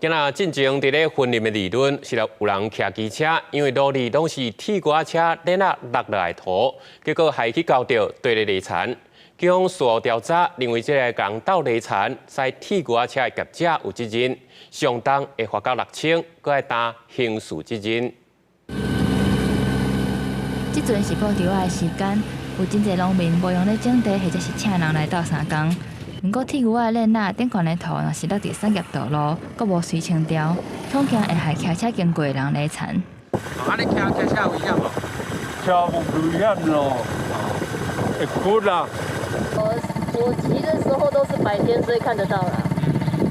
今仔进前伫咧分林的理论是有人骑机车，因为路里拢是铁瓜车链落落来土，结果害去交到对咧泥残。警方事后调查，认为这个共斗泥残使铁瓜车的业者有责任，相当会罚到6000，搁会担刑事责任。即阵是报仇的时间，有真侪农民无用咧种地，或者是请人来斗相共。不过铁牛仔链仔顶悬的土若是落伫产业道路，阁无随清掉，恐惊会害骑车经过的人累残。安尼骑车危险无？骑无危险咯，会滚啦。我骑的时候都是白天，所以看得到啦。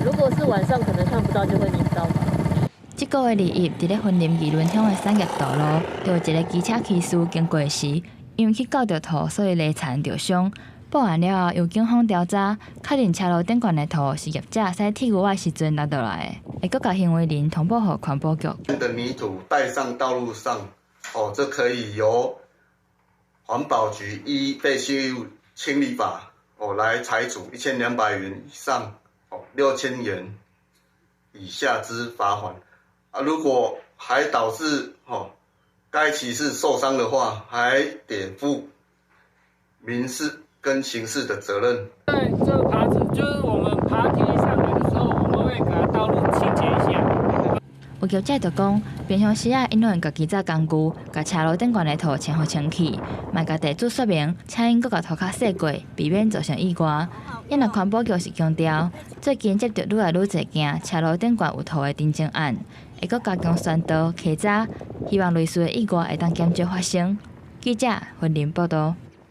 如果是晚上，可能看不到，就会迷到吧。即个月2日，伫咧分林义伦乡的产业道路，就有一个机车骑士经过时，因为去搞着土，所以累残着伤。报案了后，由警方调查，确认车路顶悬的土是业者驶铁牛仔时阵落倒来的，会阁甲行为人通报予环保局。的泥土带上道路上，这可以由环保局依废弃物清理法来裁处1200元以上6000元以下之罚款。如果还导致该骑士受伤的话，还得负民事跟刑事的责任。在这个耙子，就是我们爬梯上来的时候，我们会给它道路清洁一下。有业者就讲，平常时因用家己造工具，甲车路顶悬的土清好清气，嘛甲地主说明，请因阁甲土骹洗过，避免造成意外。因若环保局是强调，最近接到愈来愈侪件车路顶悬有土的订正案，会阁加强宣导、稽查，希望类似的意外会当减少发生。记者云林报道。